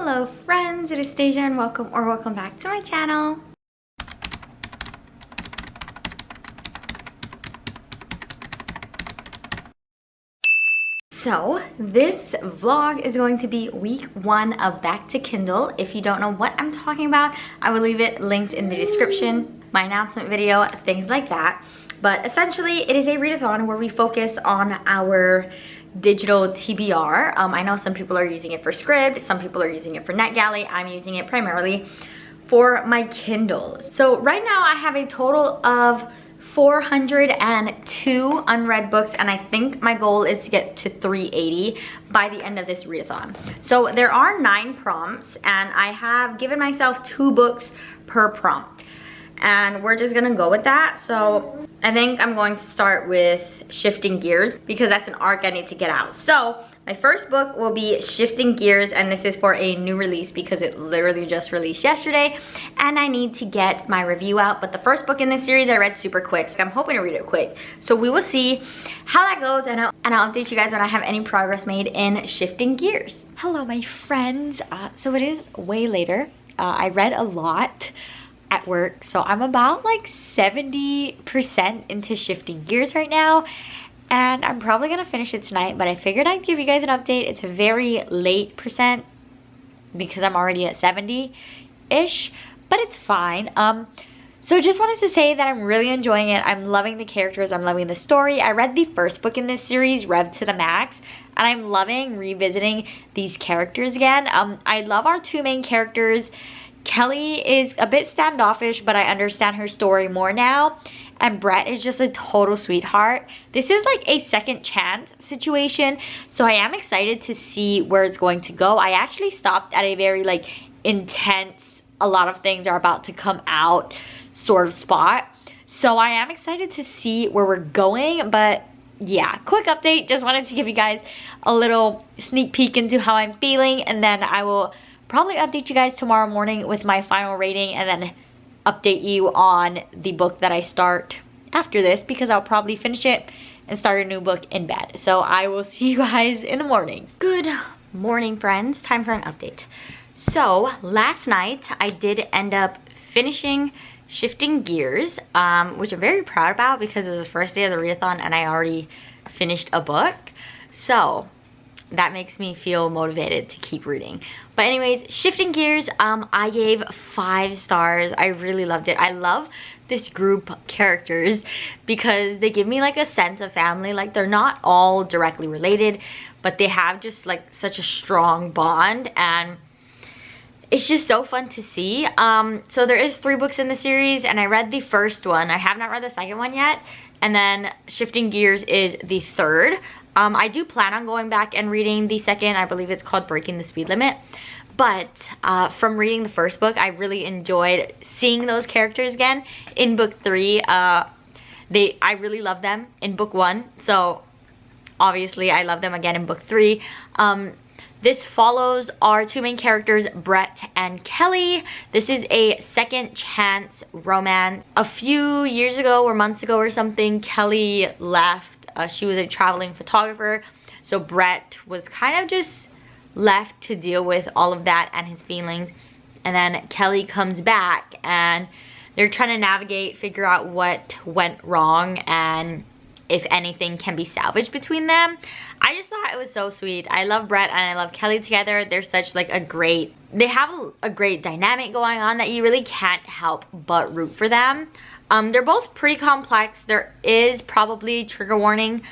Hello friends, it is Stasia and welcome back to my channel. So this vlog is going to be week 1 of Back to Kindle. If you don't know what I'm talking about, I will leave it linked in the description, my announcement video, things like that. But essentially it is a readathon where we focus on our digital TBR. I know some people are using it for Scribd, some people are using it for NetGalley. I'm using it primarily for my Kindle. So right now I have a total of 402 unread books, and I think my goal is to get to 380 by the end of this readathon. So there are 9 prompts, and I have given myself 2 books per prompt, and we're just gonna go with that. So I think I'm going to start with Shifting Gears because that's an arc I need to get out. So my first book will be Shifting Gears, and this is for a new release because it literally just released yesterday and I need to get my review out. But the first book in this series I read super quick, so I'm hoping to read it quick. So we will see how that goes, and I'll update you guys when I have any progress made in Shifting Gears. Hello my friends. So it is way later. I read a lot at work, so I'm about like 70% into Shifting Gears right now, and I'm probably gonna finish it tonight, but I figured I'd give you guys an update. It's a very late percent because I'm already at 70-ish, but it's fine. So just wanted to say that I'm really enjoying it. I'm loving the characters, I'm loving the story. I read the first book in this series, Rev to the Max, and I'm loving revisiting these characters again. I love our 2 main characters. Kelly is a bit standoffish, but I understand her story more now. And Brett is just a total sweetheart. This is like a second chance situation, so I am excited to see where it's going to go. I actually stopped at a very like intense, a lot of things are about to come out sort of spot. So I am excited to see where we're going, but yeah, quick update. Just wanted to give you guys a little sneak peek into how I'm feeling, and then I will probably update you guys tomorrow morning with my final rating, and then update you on the book that I start after this, because I'll probably finish it and start a new book in bed. So I will see you guys in the morning. Good morning friends, time for an update. So last night I did end up finishing Shifting Gears, which I'm very proud about because it was the first day of the readathon and I already finished a book. So that makes me feel motivated to keep reading. But anyways, Shifting Gears, I gave 5 stars. I really loved it. I love this group of characters because they give me like a sense of family. Like they're not all directly related, but they have just like such a strong bond, and it's just so fun to see. So there is 3 books in the series, and I read the first one. I have not read the second one yet, and then Shifting Gears is the 3rd. I do plan on going back and reading the second. I believe it's called Breaking the Speed Limit. But from reading the first book, I really enjoyed seeing those characters again. In book 3, I really love them in book 1. So obviously I love them again in book 3. This follows our 2 main characters, Brett and Kelly. This is a second chance romance. A few years ago or months ago or something, Kelly left. She was a traveling photographer, so Brett was kind of just left to deal with all of that and his feelings, and then Kelly comes back and they're trying to navigate, figure out what went wrong and if anything can be salvaged between them. I just thought it was so sweet. I love Brett and I love Kelly together. They're such like they have a great dynamic going on that you really can't help but root for them. They're both pretty complex. There is probably trigger warning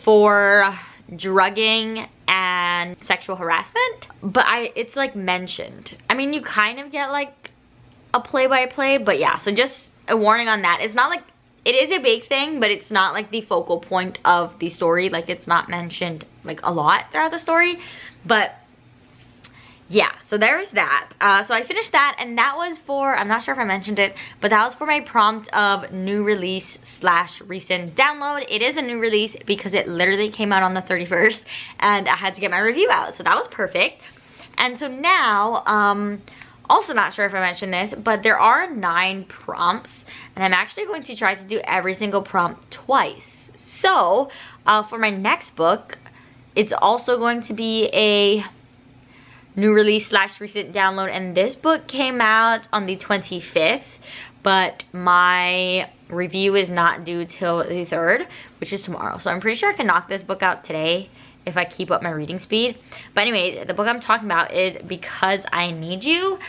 for drugging and sexual harassment, but it's like mentioned. I mean, you kind of get like a play-by-play, but yeah, so just a warning on that. It's not like, it is a big thing, but it's not like the focal point of the story. Like it's not mentioned like a lot throughout the story, but yeah, so there's that. So I finished that, and that was for, I'm not sure if I mentioned it, but that was for my prompt of new release / recent download. It is a new release because it literally came out on the 31st and I had to get my review out, so that was perfect. And so now, also not sure if I mentioned this, but there are 9 prompts, and I'm actually going to try to do every single prompt twice. So for my next book, it's also going to be a new release / recent download, and this book came out on the 25th, but my review is not due till the 3rd, which is tomorrow. So I'm pretty sure I can knock this book out today if I keep up my reading speed. But anyway, the book I'm talking about is Because I Need You.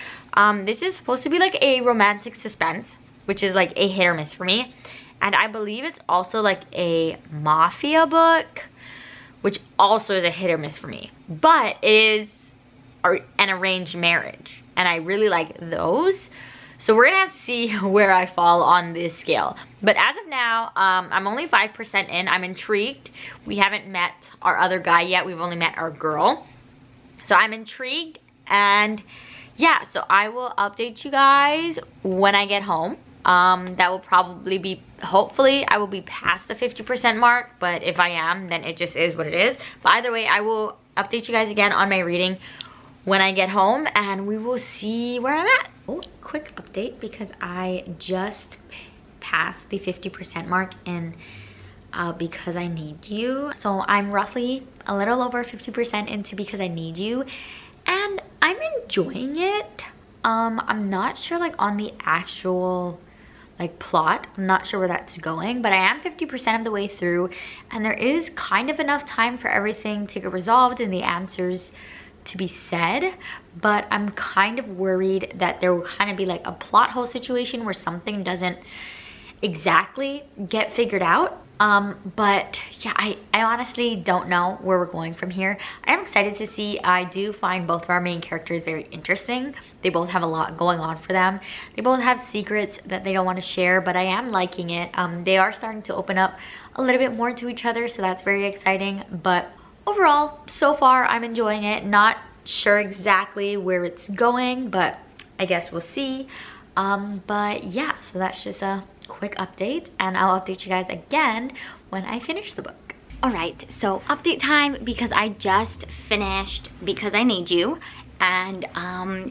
This is supposed to be like a romantic suspense, which is like a hit or miss for me. And I believe it's also like a mafia book, which also is a hit or miss for me. But it is an arranged marriage, and I really like those. So we're gonna have to see where I fall on this scale. But as of now, I'm only 5% in. I'm intrigued. We haven't met our other guy yet. We've only met our girl. So I'm intrigued, and yeah, so I will update you guys when I get home. That will probably be, hopefully I will be past the 50% mark, but if I am, then it just is what it is. But either way, I will update you guys again on my reading when I get home, and we will see where I'm at. Oh, quick update, because I just passed the 50% mark in Because I Need You. So I'm roughly a little over 50% into Because I Need You, and I'm enjoying it. I'm not sure like on the actual like plot, I'm not sure where that's going, but I am 50% of the way through, and there is kind of enough time for everything to get resolved and the answers to be said. But I'm kind of worried that there will kind of be like a plot hole situation where something doesn't exactly get figured out. But yeah, I honestly don't know where we're going from here. I am excited to see. I do find both of our main characters very interesting. They both have a lot going on for them. They both have secrets that they don't want to share, but I am liking it. They are starting to open up a little bit more to each other, so that's very exciting. But overall, so far, I'm enjoying it. Not sure exactly where it's going, but I guess we'll see. But yeah, so that's just a quick update, and I'll update you guys again when I finish the book. All right, so update time, because I just finished Because I Need You, and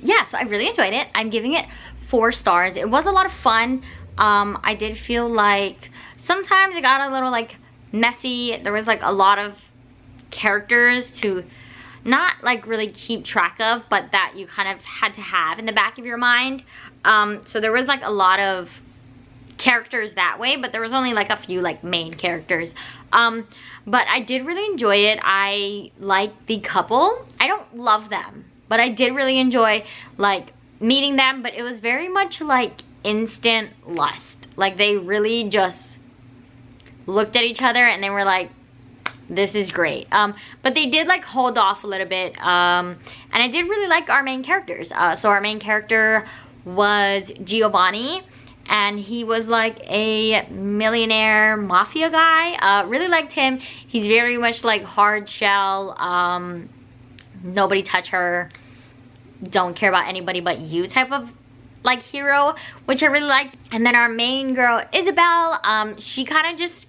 yeah, so I really enjoyed it. I'm giving it 4 stars. It was a lot of fun. I did feel like sometimes it got a little like messy. There was like a lot of characters to not like really keep track of, but that you kind of had to have in the back of your mind. So there was like a lot of characters that way, but there was only like a few like main characters. But I did really enjoy it. I like the couple. I don't love them, but I did really enjoy like meeting them. But it was very much like instant lust. Like they really just looked at each other and they were like, this is great. But they did like hold off a little bit, and I did really like our main characters. So our main character was Giovanni, and he was like a millionaire mafia guy. Really liked him. He's very much like hard shell, nobody touch her, don't care about anybody but you type of like hero, which I really liked. And then our main girl, Isabel, she kind of just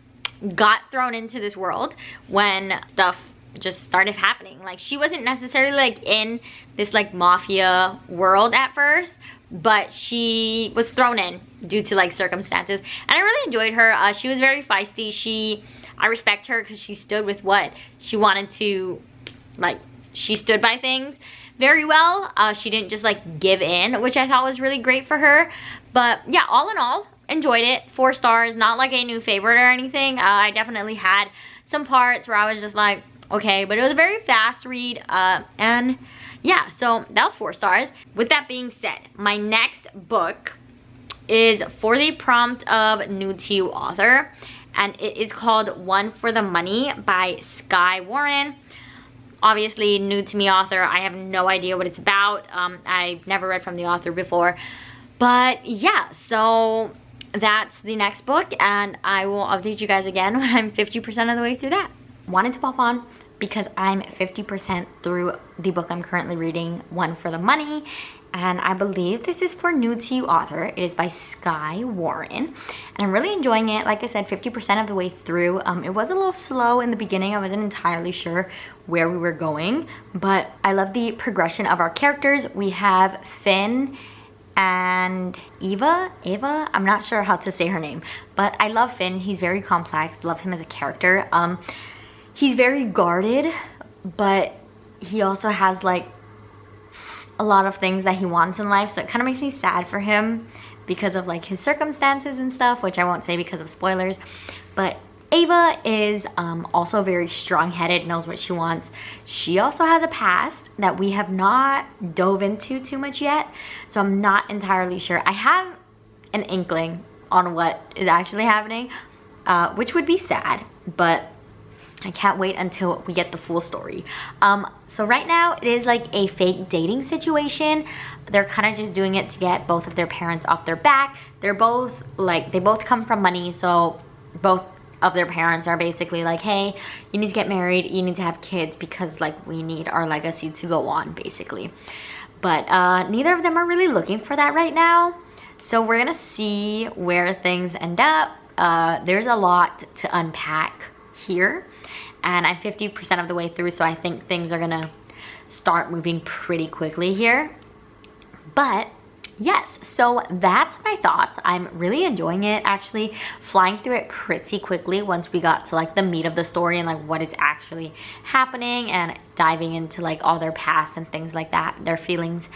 got thrown into this world when stuff just started happening. Like she wasn't necessarily like in this like mafia world at first, but she was thrown in due to like circumstances, and I really enjoyed her. She was very feisty. I respect her because she stood with what she wanted to, like she stood by things very well. She didn't just like give in, which I thought was really great for her. But yeah, all in all, enjoyed it. 4 stars. Not like a new favorite or anything. I definitely had some parts where I was just like, okay, but it was a very fast read, and yeah, so that was 4 stars. With that being said, my next book is For the Prompt of New to You author, and it is called One for the Money by Skye Warren. Obviously, new to me author. I have no idea what it's about. I've never read from the author before, but yeah, so that's the next book, and I will update you guys again when I'm 50% of the way through that. Wanted to pop on because I'm 50% through the book I'm currently reading, One for the Money, and I believe this is for new to you author. It is by Skye Warren, and I'm really enjoying it. Like I said, 50% of the way through. It was a little slow in the beginning. I wasn't entirely sure where we were going, but I love the progression of our characters. We have Finn and Ava, I'm not sure how to say her name, but I love Finn. He's very complex. Love him as a character. He's very guarded, but he also has like a lot of things that he wants in life, so it kind of makes me sad for him because of like his circumstances and stuff, which I won't say because of spoilers. But Ava is also very strong-headed, knows what she wants. She also has a past that we have not dove into too much yet, so I'm not entirely sure. I have an inkling on what is actually happening, which would be sad, but I can't wait until we get the full story. So right now it is like a fake dating situation. They're kind of just doing it to get both of their parents off their back. They're both like, they both come from money, so both of their parents are basically like, hey, you need to get married, you need to have kids because like we need our legacy to go on, basically. But neither of them are really looking for that right now, so we're gonna see where things end up. There's a lot to unpack here, and I'm 50% of the way through, so I think things are gonna start moving pretty quickly here. But yes, so that's my thoughts. I'm really enjoying it, actually flying through it pretty quickly once we got to like the meat of the story and like what is actually happening, and diving into like all their past and things like that, their feelings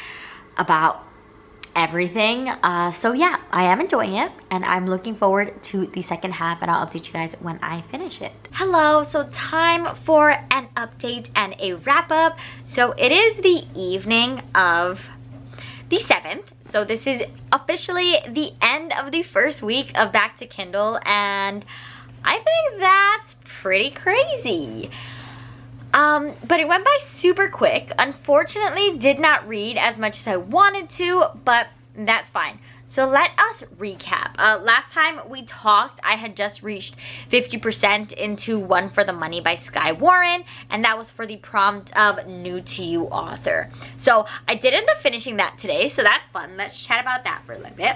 about everything. So yeah, I am enjoying it, and I'm looking forward to the second half, and I'll update you guys when I finish it. Hello, so time for an update and a wrap up. So it is the evening of the 7th. So this is officially the end of the first week of Back to Kindle, and I think that's pretty crazy. But it went by super quick. Unfortunately, did not read as much as I wanted to, but that's fine. So let us recap. Last time we talked, I had just reached 50% into One for the Money by Skye Warren, and that was for the prompt of new to you author. So I did end up finishing that today, so that's fun. Let's chat about that for a little bit.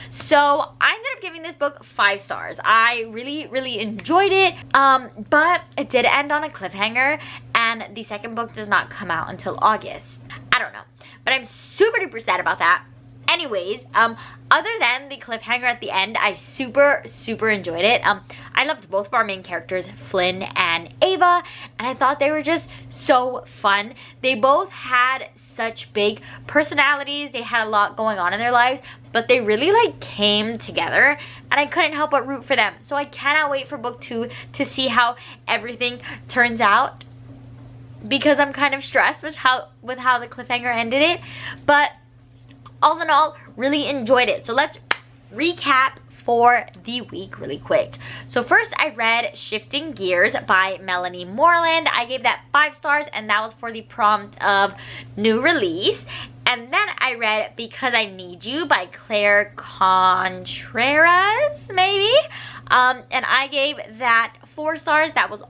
So I ended up giving this book 5 stars. I really enjoyed it, but it did end on a cliffhanger, and the second book does not come out until August. I don't know, but I'm super duper sad about that. Anyways, other than the cliffhanger at the end, I super enjoyed it. I loved both of our main characters, Flynn and Ava, and I thought they were just so fun. They both had such big personalities. They had a lot going on in their lives, but they really like came together, and I couldn't help but root for them. So I cannot wait for book 2 to see how everything turns out, because I'm kind of stressed with how the cliffhanger ended it. But all in all, really enjoyed it. So let's recap for the week really quick. So first, I read Shifting Gears by Melanie Moreland. I gave that 5 stars, and that was for the prompt of new release. And then I read Because I Need You by Claire Contreras, maybe. And I gave that 4 stars. That was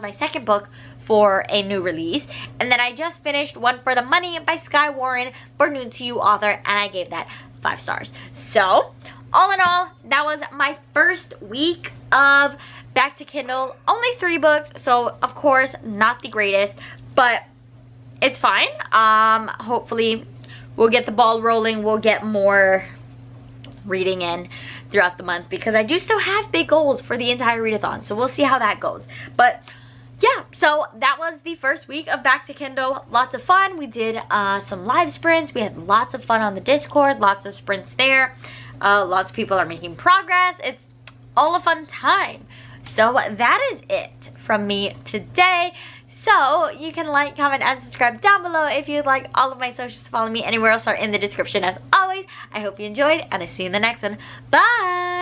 my second book for a new release. And then I just finished One for the Money by Skye Warren for new to you author, and I gave that 5 stars. So all in all, that was my first week of Back to Kindle. Only 3 books, so of course not the greatest, but it's fine. Hopefully we'll get the ball rolling. We'll get more reading in throughout the month, because I do still have big goals for the entire readathon, so we'll see how that goes. But yeah, so that was the first week of Back to Kindle. Lots of fun. We did some live sprints. We had lots of fun on the Discord. Lots of sprints there. Lots of people are making progress. It's all a fun time. So that is it from me today. So you can like, comment, and subscribe down below if you'd like. All of my socials to follow me anywhere else are in the description as always. I hope you enjoyed, and I'll see you in the next one. Bye!